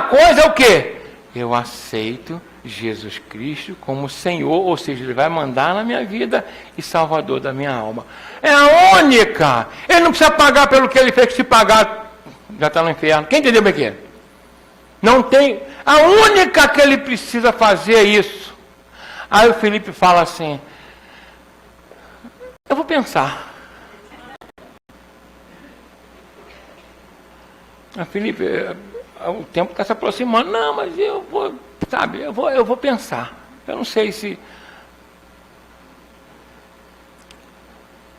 coisa é o quê? Eu aceito Jesus Cristo como Senhor, ou seja, Ele vai mandar na minha vida e Salvador da minha alma. É a única. Ele não precisa pagar pelo que ele fez, que se pagar, já está no inferno. Quem entendeu bem aqui? Não tem. A única que ele precisa fazer é isso. Aí o Felipe fala assim, eu vou pensar. Felipe, o tempo está se aproximando. Não, mas eu vou, sabe, eu vou pensar. Eu não sei se...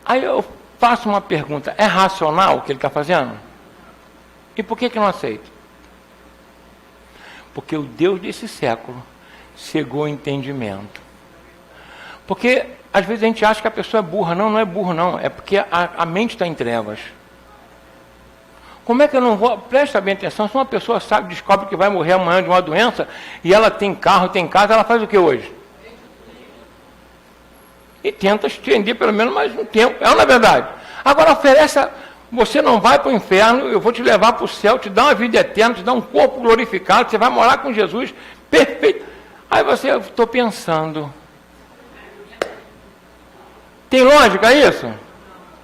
Aí eu faço uma pergunta, é racional o que ele está fazendo? E por que não aceita? Porque o Deus desse século cegou o entendimento. Porque às vezes a gente acha que a pessoa é burra. Não, não é burro não. É porque a mente está em trevas. Como é que eu não vou... Presta bem atenção, se uma pessoa sabe, descobre que vai morrer amanhã de uma doença, e ela tem carro, tem casa, ela faz o que hoje? E tenta estender pelo menos mais um tempo. É ou não é verdade? Agora oferece, você não vai para o inferno, eu vou te levar para o céu, te dar uma vida eterna, te dar um corpo glorificado, você vai morar com Jesus, perfeito. Aí você, eu estou pensando, tem lógica isso?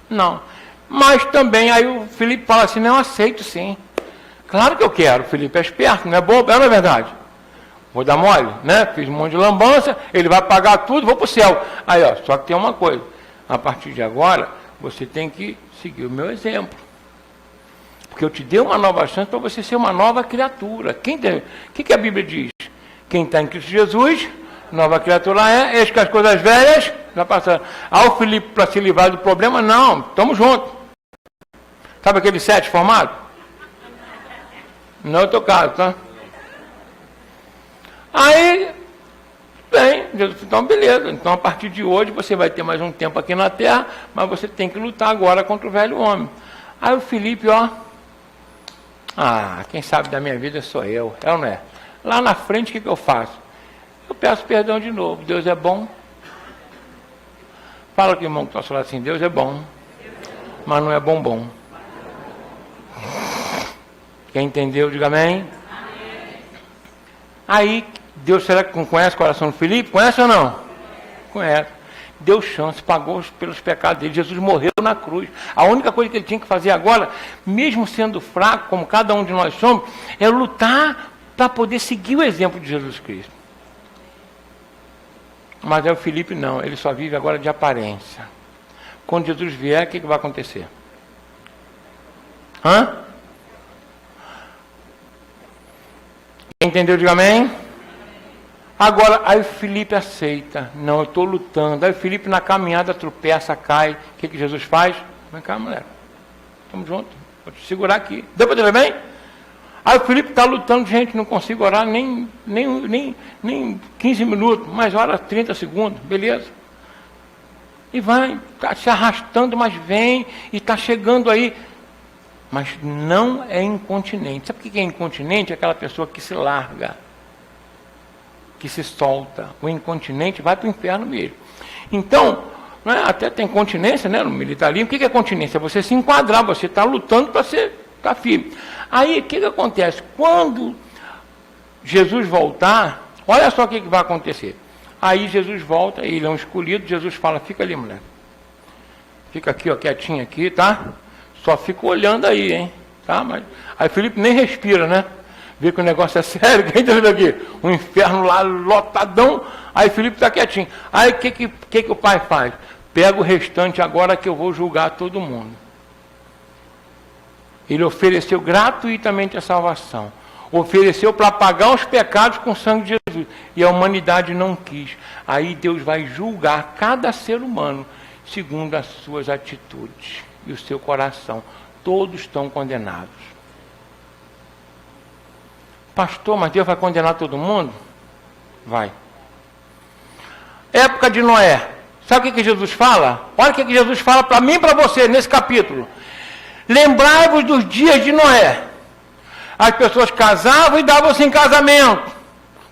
Não. Mas também, aí o Felipe fala assim, não, eu aceito sim. Claro que eu quero, o Felipe é esperto, não é bobo, não é verdade? Vou dar mole, né? Fiz um monte de lambança, ele vai pagar tudo, vou para o céu. Aí, ó, só que tem uma coisa, a partir de agora, você tem que seguir o meu exemplo. Porque eu te dei uma nova chance para você ser uma nova criatura. O que a Bíblia diz? Quem está em Cristo Jesus, nova criatura é, eis que as coisas velhas já passaram. O Felipe para se livrar do problema, não, estamos juntos. Sabe aquele 7 formado? Não é o teu caso, tá? Aí, bem, então beleza. Então a partir de hoje você vai ter mais um tempo aqui na terra, mas você tem que lutar agora contra o velho homem. Aí o Felipe, ó, quem sabe da minha vida sou eu, é ou não é? Lá na frente o que eu faço? Eu peço perdão de novo. Deus é bom. Fala com o irmão que está falando assim, Deus é bom, mas não é bombom. Quem entendeu, diga amém. Aí, Deus, será que conhece o coração do Felipe? Conhece ou não? Conhece. Deu chance, pagou pelos pecados dele. Jesus morreu na cruz. A única coisa que ele tinha que fazer agora, mesmo sendo fraco, como cada um de nós somos, é lutar para poder seguir o exemplo de Jesus Cristo. Mas é o Felipe não, ele só vive agora de aparência. Quando Jesus vier, o que vai acontecer? Quem entendeu, diga amém. Agora, aí o Felipe aceita. Não, eu estou lutando. Aí o Felipe na caminhada tropeça, cai. O que Jesus faz? Vem cá, mulher. Estamos juntos. Vou te segurar aqui. Deu para dizer bem? Aí o Felipe está lutando, gente, não consigo orar nem 15 minutos, mais ora 30 segundos, beleza. E vai, está se arrastando, mas vem, e está chegando aí. Mas não é incontinente. Sabe o que é incontinente? É aquela pessoa que se larga, que se solta. O incontinente vai para o inferno mesmo. Então, né, até tem continência, né, no militarismo. O que é continência? É você se enquadrar, você está lutando para ficar firme. Aí, o que acontece? Quando Jesus voltar, olha só o que vai acontecer. Aí Jesus volta, ele é um escolhido, Jesus fala, fica ali, mulher. Fica aqui, ó, quietinho aqui, tá? Só fica olhando aí, hein? Tá? Mas... Aí Felipe nem respira, né? Vê que o negócio é sério, quem está vendo aqui? O inferno lá lotadão, aí Felipe está quietinho. Aí o que o pai faz? Pega o restante agora que eu vou julgar todo mundo. Ele ofereceu gratuitamente a salvação. Ofereceu para pagar os pecados com o sangue de Jesus. E a humanidade não quis. Aí Deus vai julgar cada ser humano segundo as suas atitudes e o seu coração. Todos estão condenados. Pastor, mas Deus vai condenar todo mundo? Vai. Época de Noé. Sabe o que Jesus fala? Olha o que Jesus fala para mim e para você nesse capítulo. Lembrai-vos dos dias de Noé. As pessoas casavam e davam-se em casamento.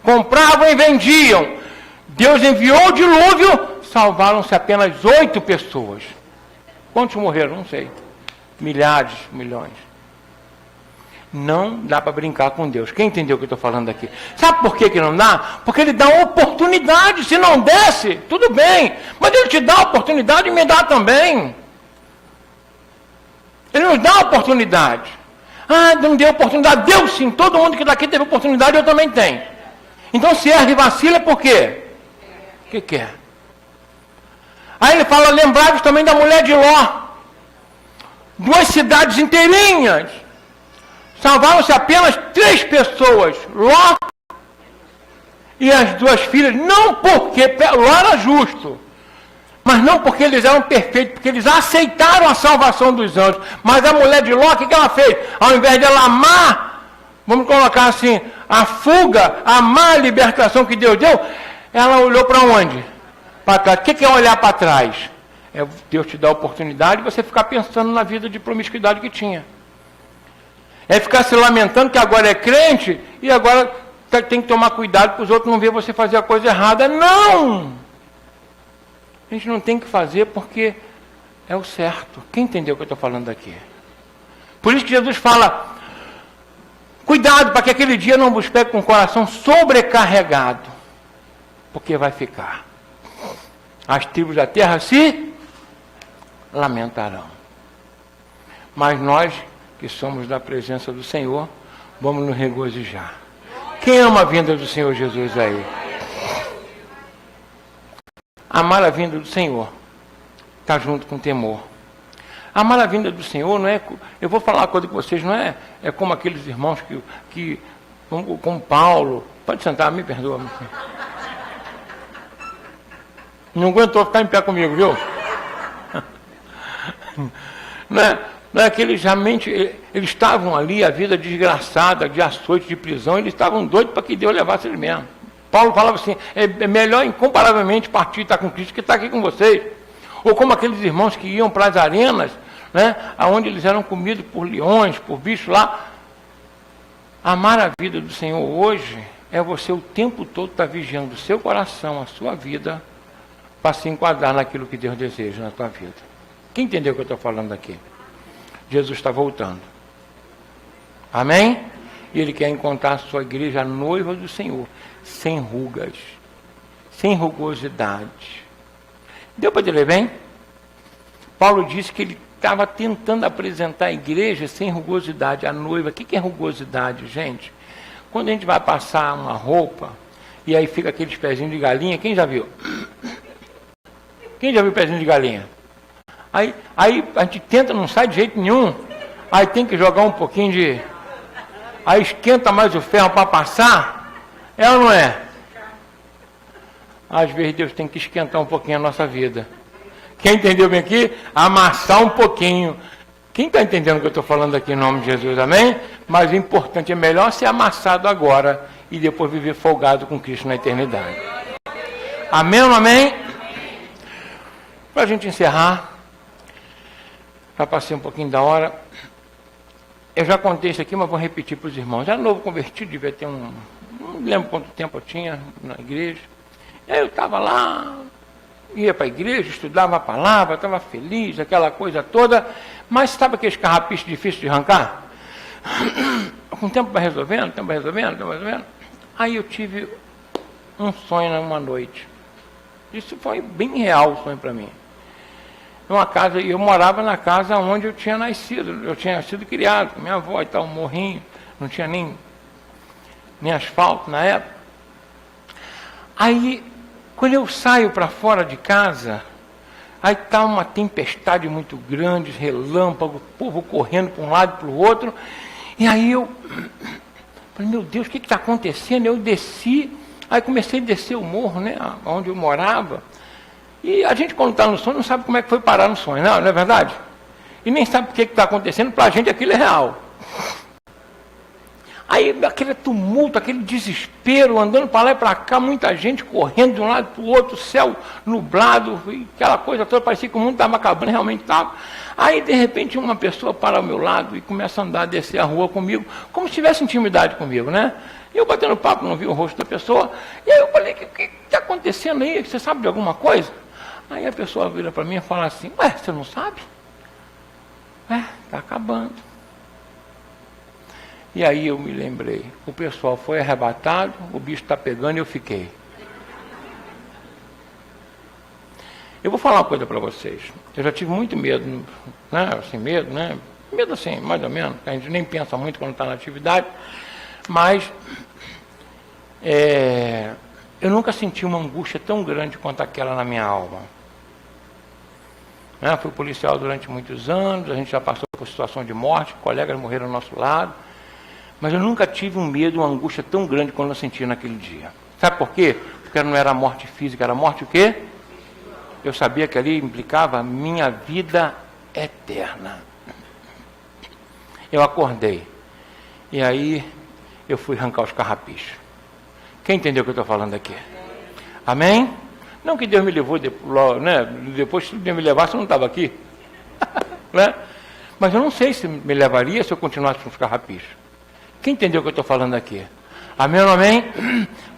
Compravam e vendiam. Deus enviou o dilúvio, salvaram-se apenas 8 pessoas. Quantos morreram? Não sei. Milhares, milhões. Não dá para brincar com Deus. Quem entendeu o que eu estou falando aqui? Sabe por que não dá? Porque Ele dá oportunidade. Se não desse, tudo bem. Mas Ele te dá a oportunidade e me dá também. Ele nos dá a oportunidade. Não deu oportunidade. Deu sim. Todo mundo que está aqui teve oportunidade, eu também tenho. Então se erra e vacila, por quê? O que quer? Aí ele fala, lembrai-vos também da mulher de Ló. 2 cidades inteirinhas. Salvaram-se apenas 3 pessoas. Ló e as 2 filhas. Não porque Ló era justo. Mas não porque eles eram perfeitos, porque eles aceitaram a salvação dos anjos. Mas a mulher de Ló, o que ela fez? Ao invés de ela amar, vamos colocar assim, a fuga, amar a libertação que Deus deu, ela olhou para onde? Para trás. O que é olhar para trás? É Deus te dar a oportunidade de você ficar pensando na vida de promiscuidade que tinha. É ficar se lamentando que agora é crente e agora tem que tomar cuidado para os outros não verem você fazer a coisa errada. Não! A gente não tem que fazer porque é o certo. Quem entendeu o que eu estou falando aqui? Por isso que Jesus fala, cuidado para que aquele dia não vos pegue com o coração sobrecarregado, porque vai ficar. As tribos da terra se lamentarão. Mas nós, que somos da presença do Senhor, vamos nos regozijar. Quem ama a vinda do Senhor Jesus aí? Amar a vinda do Senhor está junto com temor. Amar a vinda do Senhor não é... Eu vou falar uma coisa com vocês, não é como aqueles irmãos que como Paulo... Pode sentar, me perdoa. Não aguentou ficar em pé comigo, viu? Não é que eles realmente... Eles estavam ali, a vida desgraçada, de açoite, de prisão, eles estavam doidos para que Deus levasse eles mesmo. Paulo falava assim, é melhor incomparavelmente partir e estar com Cristo que estar aqui com vocês. Ou como aqueles irmãos que iam para as arenas, né, onde eles eram comidos por leões, por bichos lá. Amar a vida do Senhor hoje é você o tempo todo estar vigiando o seu coração, a sua vida, para se enquadrar naquilo que Deus deseja na tua vida. Quem entendeu o que eu estou falando aqui? Jesus está voltando. Amém? E Ele quer encontrar a sua igreja, a noiva do Senhor, sem rugas, sem rugosidade. Deu para ler bem? Paulo disse que ele estava tentando apresentar a igreja sem rugosidade, a noiva. O que é rugosidade, gente? Quando a gente vai passar uma roupa, e aí fica aqueles pezinhos de galinha, quem já viu? Quem já viu pezinho de galinha? Aí a gente tenta, não sai de jeito nenhum, aí tem que jogar um pouquinho de... Aí esquenta mais o ferro para passar, é ou não é? Às vezes Deus tem que esquentar um pouquinho a nossa vida. Quem entendeu bem aqui? Amassar um pouquinho. Quem está entendendo o que eu estou falando aqui em nome de Jesus, amém? Mas o importante é melhor ser amassado agora e depois viver folgado com Cristo na eternidade. Amém ou não amém? Para a gente encerrar, já passei um pouquinho da hora. Eu já contei isso aqui, mas vou repetir para os irmãos. Era novo convertido, devia ter não lembro quanto tempo eu tinha na igreja. E aí eu estava lá, ia para a igreja, estudava a palavra, estava feliz, aquela coisa toda, mas sabe aqueles carrapichos difíceis de arrancar? Com o tempo vai resolvendo. Aí eu tive um sonho numa noite. Isso foi bem real o sonho para mim. Numa casa, eu morava na casa onde eu tinha nascido, eu tinha sido criado, com minha avó e tal, um morrinho, não tinha nem asfalto na época. Aí, quando eu saio para fora de casa, aí está uma tempestade muito grande, relâmpago, o povo correndo para um lado e para o outro, e aí eu falei, meu Deus, o que está acontecendo? Eu desci, aí comecei a descer o morro, né, onde eu morava. E a gente, quando está no sonho, não sabe como é que foi parar no sonho, não é verdade? E nem sabe o que está acontecendo, para a gente aquilo é real. Aí aquele tumulto, aquele desespero, andando para lá e para cá, muita gente correndo de um lado para o outro, céu nublado, e aquela coisa toda, parecia que o mundo estava acabando, realmente estava. Aí, de repente, uma pessoa para ao meu lado e começa a andar, descer a rua comigo, como se tivesse intimidade comigo, né? E eu batendo papo, não vi o rosto da pessoa, e aí eu falei, o que está acontecendo aí? Você sabe de alguma coisa? Aí a pessoa vira para mim e fala assim, ué, você não sabe? Está acabando. E aí eu me lembrei, o pessoal foi arrebatado, o bicho está pegando e eu fiquei. Eu vou falar uma coisa para vocês. Eu já tive muito medo, né? Assim, medo, né? Medo assim, mais ou menos, a gente nem pensa muito quando está na atividade, mas eu nunca senti uma angústia tão grande quanto aquela na minha alma. Fui policial durante muitos anos, a gente já passou por situação de morte, colegas morreram ao nosso lado, mas eu nunca tive um medo, uma angústia tão grande quanto eu senti naquele dia. Sabe por quê? Porque não era morte física, era morte o quê? eu sabia que ali implicava minha vida eterna. Eu acordei. E aí eu fui arrancar os carrapichos. Quem entendeu o que eu estou falando aqui? Amém? Não que Deus me levou, né? Depois se Deus me levasse, eu não estava aqui. Né? Mas eu não sei se me levaria se eu continuasse com os carrapichos. Quem entendeu o que eu estou falando aqui? Amém ou não amém?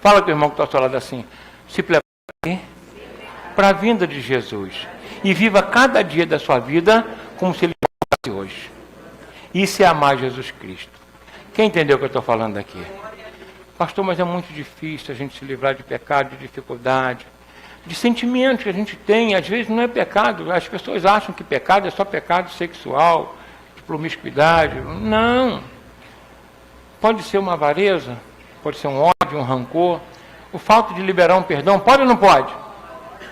Fala com o irmão que está ao seu lado assim. Se prepare para a vinda de Jesus. E viva cada dia da sua vida como se ele fosse hoje. Isso é amar Jesus Cristo. Quem entendeu o que eu estou falando aqui? Pastor, mas é muito difícil a gente se livrar de pecado, de dificuldade, de sentimentos que a gente tem. Às vezes não é pecado. As pessoas acham que pecado é só pecado sexual, de promiscuidade. Não. Pode ser uma avareza, pode ser um ódio, um rancor. O fato de liberar um perdão, pode ou não pode?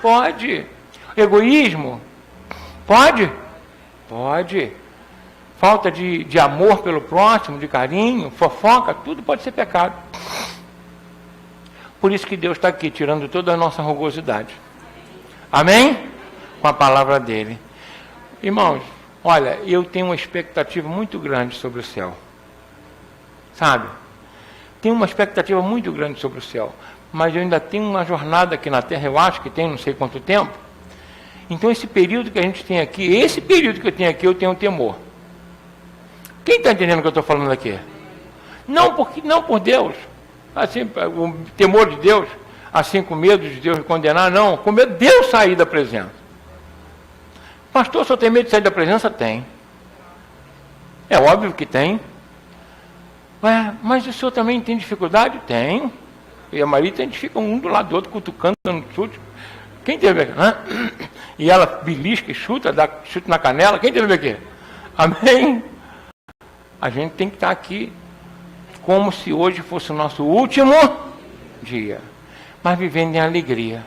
Pode. Egoísmo? Pode? Pode. Falta de amor pelo próximo, de carinho, fofoca, tudo pode ser pecado. Por isso que Deus está aqui, tirando toda a nossa rugosidade. Amém? Com a palavra dele. Irmãos, olha, eu tenho uma expectativa muito grande sobre o céu. Sabe? Tenho uma expectativa muito grande sobre o céu. Mas eu ainda tenho uma jornada aqui na Terra, eu acho que tem não sei quanto tempo. Então esse período que a gente tem aqui, esse período que eu tenho aqui, eu tenho temor. Quem está entendendo o que eu estou falando aqui? Não por Deus, assim, o temor de Deus, assim com medo de Deus me condenar, não, com medo de Deus sair da presença. Pastor, o senhor tem medo de sair da presença? Tem. É óbvio que tem. Ué, mas o senhor também tem dificuldade? Tem. E a Maria, a gente fica um do lado do outro, cutucando, dando chute. Quem teve aqui? E ela belisca e chuta, dá chute na canela. Quem teve aqui? Amém? A gente tem que estar aqui como se hoje fosse o nosso último dia, mas vivendo em alegria,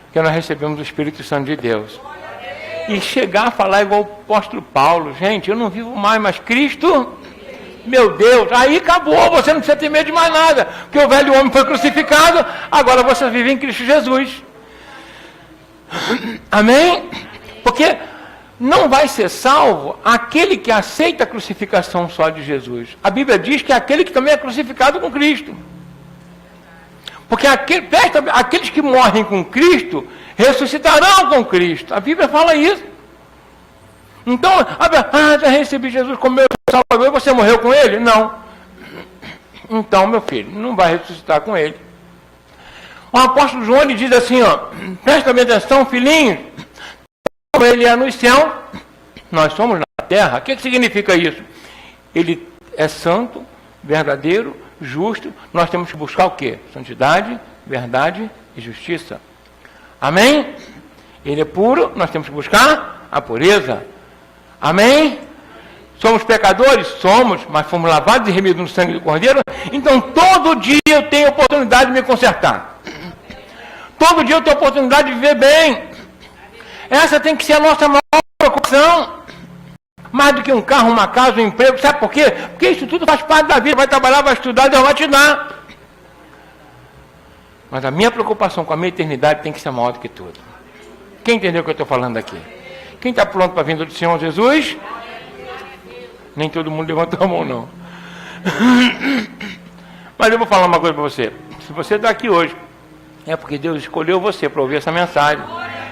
porque nós recebemos o Espírito Santo de Deus. E chegar a falar igual o apóstolo Paulo, gente, eu não vivo mais, mas Cristo, meu Deus, aí acabou, você não precisa ter medo de mais nada, porque o velho homem foi crucificado, agora você vive em Cristo Jesus. Amém? Porque não vai ser salvo aquele que aceita a crucificação só de Jesus. A Bíblia diz que é aquele que também é crucificado com Cristo. Porque aqueles que morrem com Cristo ressuscitarão com Cristo. A Bíblia fala isso. Então, já recebi Jesus como meu Salvador, você morreu com ele? Não. Então, meu filho, não vai ressuscitar com ele. O apóstolo João ele diz assim, presta bem atenção, filhinho. Ele é no céu, nós somos na terra. O que significa isso? Ele é santo, verdadeiro, justo. Nós temos que buscar o quê? Santidade, verdade e justiça. Amém? Ele é puro, nós temos que buscar a pureza. Amém? Somos pecadores? Somos, mas fomos lavados e remidos no sangue do Cordeiro. Então todo dia eu tenho oportunidade de me consertar. Todo dia eu tenho oportunidade de viver bem. Essa tem que ser a nossa maior preocupação. Mais do que um carro, uma casa, um emprego. Sabe por quê? Porque isso tudo faz parte da vida. Vai trabalhar, vai estudar, Deus vai te dar. Mas a minha preocupação com a minha eternidade tem que ser maior do que tudo. Quem entendeu o que eu estou falando aqui? Quem está pronto para a vinda do Senhor Jesus? Nem todo mundo levantou a mão, não. Mas eu vou falar uma coisa para você. Se você está aqui hoje, é porque Deus escolheu você para ouvir essa mensagem.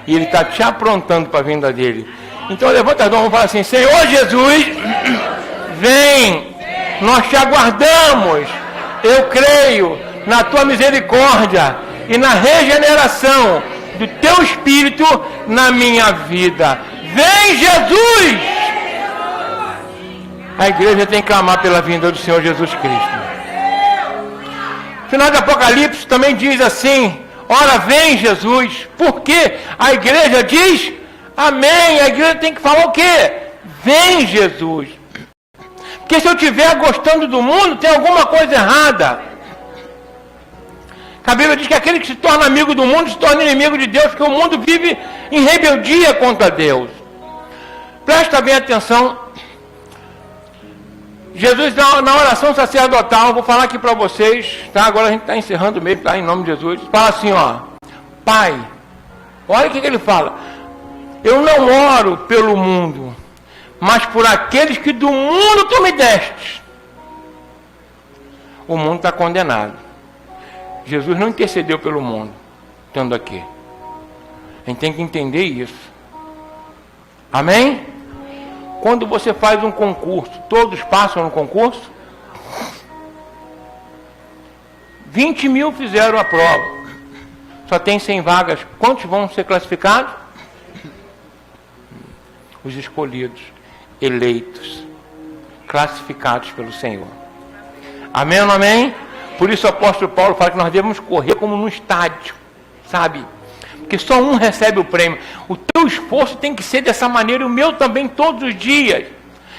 E Ele está te aprontando para a vinda dEle. Então levanta as mãos e fala assim, Senhor Jesus, vem, nós te aguardamos. Eu creio na Tua misericórdia e na regeneração do Teu Espírito na minha vida. Vem, Jesus! A igreja tem que clamar pela vinda do Senhor Jesus Cristo. No final do Apocalipse também diz assim, ora vem Jesus, porque a igreja diz, amém, a igreja tem que falar o quê? Vem Jesus. Porque se eu estiver gostando do mundo, tem alguma coisa errada. A Bíblia diz que aquele que se torna amigo do mundo, se torna inimigo de Deus, porque o mundo vive em rebeldia contra Deus. Presta bem atenção. Jesus, na oração sacerdotal, vou falar aqui para vocês, tá? Agora a gente está encerrando mesmo, tá? Em nome de Jesus. Fala assim, ó. Pai, Olha o que ele fala. Eu não oro pelo mundo, mas por aqueles que do mundo tu me deste. O mundo está condenado. Jesus não intercedeu pelo mundo, estando aqui. A gente tem que entender isso. Amém? Quando você faz um concurso, todos passam no concurso? 20 mil fizeram a prova. Só tem 100 vagas. Quantos vão ser classificados? Os escolhidos, eleitos, classificados pelo Senhor. Amém ou não amém? Por isso o apóstolo Paulo fala que nós devemos correr como num estádio, sabe? Porque só um recebe o prêmio. O teu esforço tem que ser dessa maneira, e o meu também todos os dias.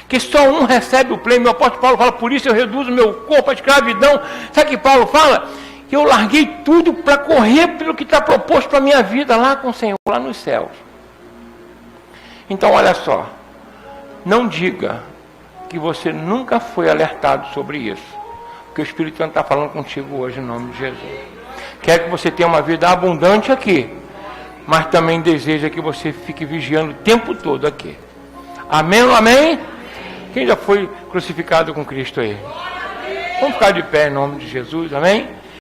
Que só um recebe o prêmio. O apóstolo Paulo fala, por isso eu reduzo meu corpo à escravidão. Sabe o que Paulo fala? Que eu larguei tudo para correr pelo que está proposto para a minha vida lá com o Senhor, lá nos céus. Então olha só, não diga que você nunca foi alertado sobre isso. Porque o Espírito Santo está falando contigo hoje em nome de Jesus. Quer que você tenha uma vida abundante aqui, mas também deseja que você fique vigiando o tempo todo aqui. Amém ou amém? Quem já foi crucificado com Cristo aí? Vamos ficar de pé em nome de Jesus, amém?